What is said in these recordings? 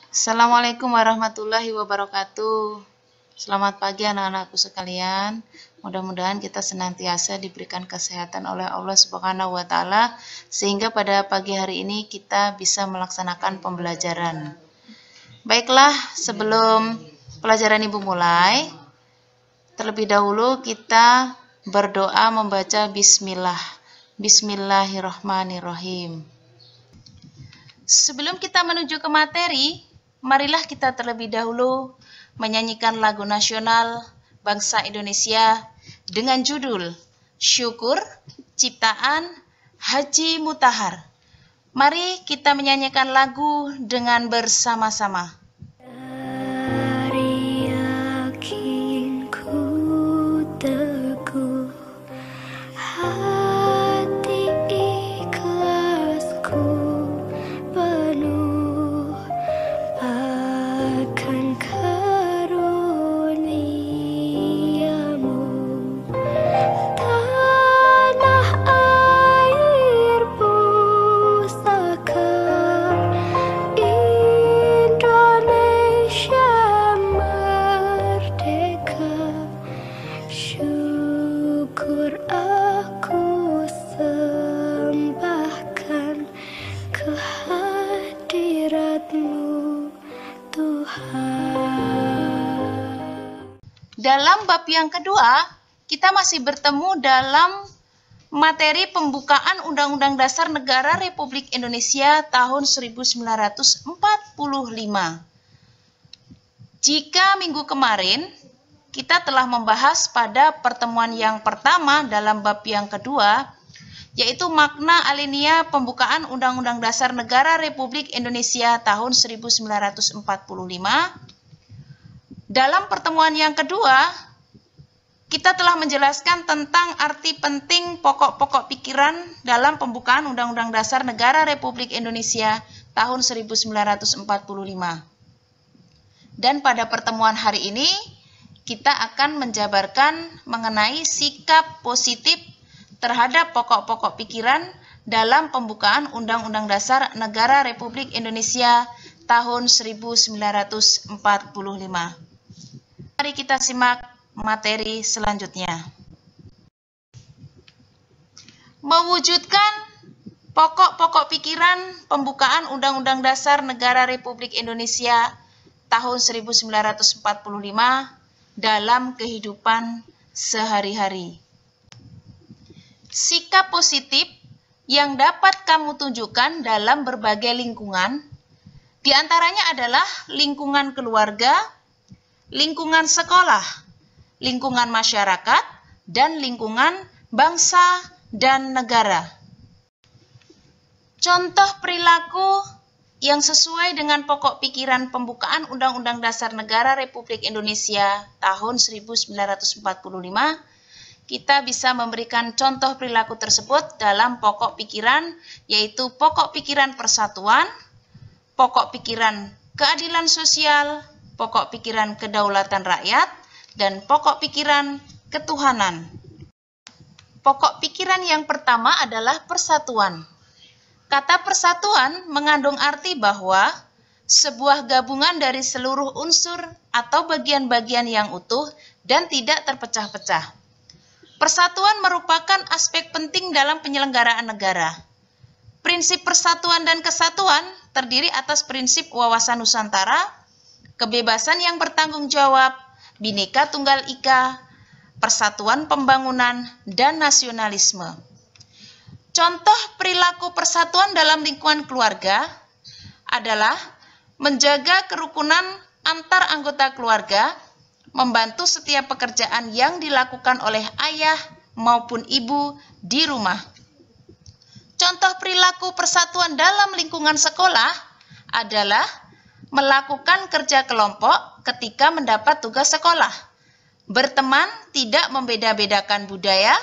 Assalamualaikum warahmatullahi wabarakatuh. Selamat pagi anak-anakku sekalian. Mudah-mudahan kita senantiasa diberikan kesehatan oleh Allah Subhanahu wa taala sehingga pada pagi hari ini kita bisa melaksanakan pembelajaran. Baiklah, sebelum pelajaran Ibu mulai, terlebih dahulu kita berdoa membaca bismillah. Bismillahirrahmanirrahim. Sebelum kita menuju ke materi, marilah kita terlebih dahulu menyanyikan lagu nasional bangsa Indonesia dengan judul Syukur Ciptaan Haji Mutahar. Mari kita menyanyikan lagu dengan bersama-sama. Dalam bab yang kedua, kita masih bertemu dalam materi pembukaan Undang-Undang Dasar Negara Republik Indonesia tahun 1945. Jika minggu kemarin kita telah membahas pada pertemuan yang pertama dalam bab yang kedua, yaitu makna alinea pembukaan Undang-Undang Dasar Negara Republik Indonesia tahun 1945. Dalam pertemuan yang kedua, kita telah menjelaskan tentang arti penting pokok-pokok pikiran dalam pembukaan Undang-Undang Dasar Negara Republik Indonesia tahun 1945. Dan pada pertemuan hari ini, kita akan menjabarkan mengenai sikap positif terhadap pokok-pokok pikiran dalam pembukaan Undang-Undang Dasar Negara Republik Indonesia tahun 1945. Mari kita simak materi selanjutnya. Mewujudkan pokok-pokok pikiran pembukaan Undang-Undang Dasar Negara Republik Indonesia tahun 1945 dalam kehidupan sehari-hari. Sikap positif yang dapat kamu tunjukkan dalam berbagai lingkungan, diantaranya adalah lingkungan keluarga, lingkungan sekolah, lingkungan masyarakat, dan lingkungan bangsa dan negara. Contoh perilaku yang sesuai dengan pokok pikiran pembukaan Undang-Undang Dasar Negara Republik Indonesia tahun 1945, kita bisa memberikan contoh perilaku tersebut dalam pokok pikiran, yaitu pokok pikiran persatuan, pokok pikiran keadilan sosial, pokok pikiran kedaulatan rakyat, dan pokok pikiran ketuhanan. Pokok pikiran yang pertama adalah persatuan. Kata persatuan mengandung arti bahwa sebuah gabungan dari seluruh unsur atau bagian-bagian yang utuh dan tidak terpecah-pecah. Persatuan merupakan aspek penting dalam penyelenggaraan negara. Prinsip persatuan dan kesatuan terdiri atas prinsip wawasan Nusantara, kebebasan yang bertanggung jawab, Bhinneka Tunggal Ika, persatuan pembangunan, dan nasionalisme. Contoh perilaku persatuan dalam lingkungan keluarga adalah menjaga kerukunan antar anggota keluarga, membantu setiap pekerjaan yang dilakukan oleh ayah maupun ibu di rumah. Contoh perilaku persatuan dalam lingkungan sekolah adalah melakukan kerja kelompok ketika mendapat tugas sekolah, berteman tidak membeda-bedakan budaya,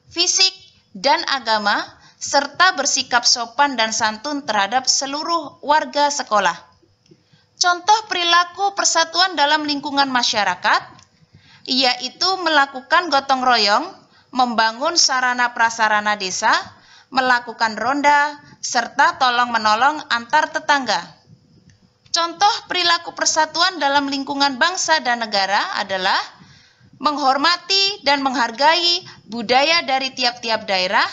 fisik, dan agama, serta bersikap sopan dan santun terhadap seluruh warga sekolah. Contoh perilaku persatuan dalam lingkungan masyarakat, yaitu melakukan gotong royong, membangun sarana prasarana desa, melakukan ronda, serta tolong-menolong antar tetangga. Contoh perilaku persatuan dalam lingkungan bangsa dan negara adalah menghormati dan menghargai budaya dari tiap-tiap daerah,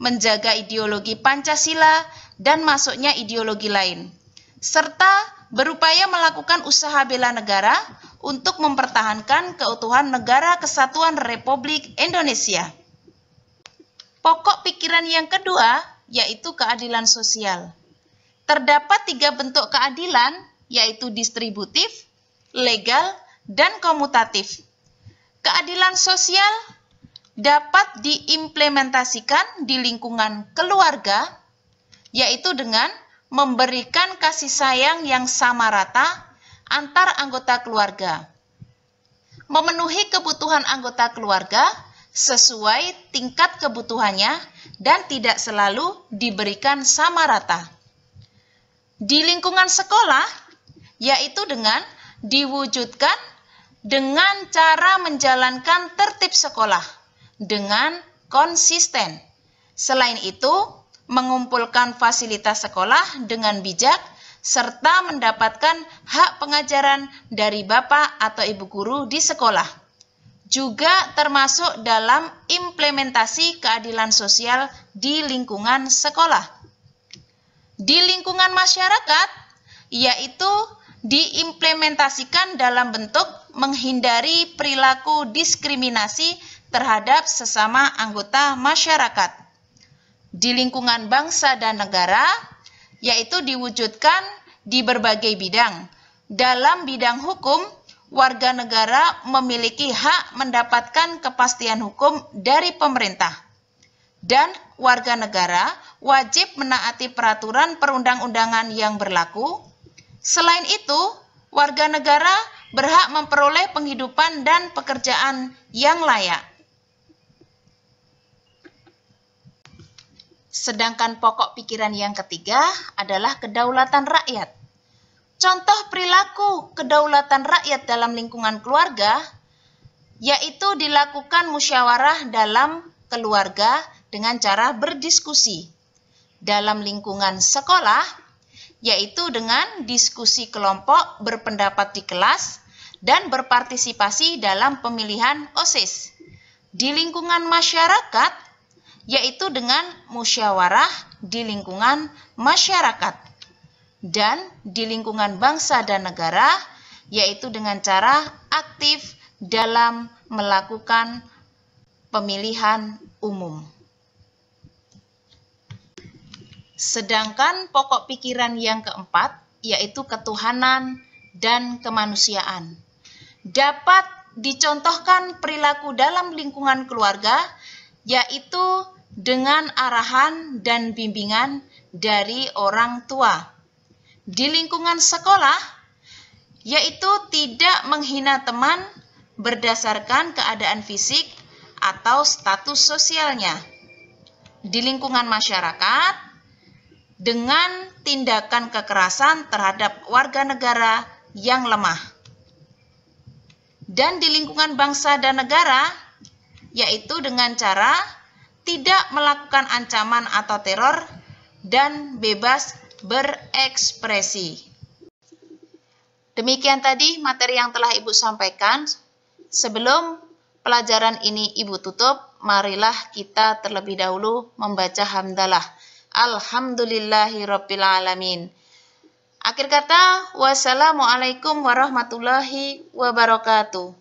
menjaga ideologi Pancasila dan masuknya ideologi lain, serta berupaya melakukan usaha bela negara untuk mempertahankan keutuhan Negara Kesatuan Republik Indonesia. Pokok pikiran yang kedua yaitu keadilan sosial. Terdapat 3 bentuk keadilan, yaitu distributif, legal, dan komutatif. Keadilan sosial dapat diimplementasikan di lingkungan keluarga, yaitu dengan memberikan kasih sayang yang sama rata antar anggota keluarga, memenuhi kebutuhan anggota keluarga sesuai tingkat kebutuhannya dan tidak selalu diberikan sama rata. Di lingkungan sekolah, yaitu dengan diwujudkan dengan cara menjalankan tertib sekolah dengan konsisten. Selain itu, mengumpulkan fasilitas sekolah dengan bijak serta mendapatkan hak pengajaran dari bapak atau ibu guru di sekolah. Juga termasuk dalam implementasi keadilan sosial di lingkungan sekolah. Di lingkungan masyarakat, yaitu diimplementasikan dalam bentuk menghindari perilaku diskriminasi terhadap sesama anggota masyarakat. Di lingkungan bangsa dan negara, yaitu diwujudkan di berbagai bidang. Dalam bidang hukum, warga negara memiliki hak mendapatkan kepastian hukum dari pemerintah. Dan warga negara wajib menaati peraturan perundang-undangan yang berlaku. Selain itu, warga negara berhak memperoleh penghidupan dan pekerjaan yang layak. Sedangkan pokok pikiran yang ketiga adalah kedaulatan rakyat. Contoh perilaku kedaulatan rakyat dalam lingkungan keluarga, yaitu dilakukan musyawarah dalam keluarga dengan cara berdiskusi. Dalam lingkungan sekolah, yaitu dengan diskusi kelompok berpendapat di kelas dan berpartisipasi dalam pemilihan OSIS. Di lingkungan masyarakat, yaitu dengan musyawarah di lingkungan masyarakat. Dan di lingkungan bangsa dan negara, yaitu dengan cara aktif dalam melakukan pemilihan umum. Sedangkan pokok pikiran yang keempat, yaitu ketuhanan dan kemanusiaan. Dapat dicontohkan perilaku dalam lingkungan keluarga, yaitu dengan arahan dan bimbingan dari orang tua. Di lingkungan sekolah, yaitu tidak menghina teman berdasarkan keadaan fisik atau status sosialnya. Di lingkungan masyarakat, dengan tindakan kekerasan terhadap warga negara yang lemah. Dan di lingkungan bangsa dan negara, yaitu dengan cara tidak melakukan ancaman atau teror dan bebas berekspresi. Demikian tadi materi yang telah Ibu sampaikan. Sebelum pelajaran ini Ibu tutup, marilah kita terlebih dahulu membaca hamdalah. Alhamdulillahirabbil alamin. Akhir kata, wassalamualaikum warahmatullahi wabarakatuh.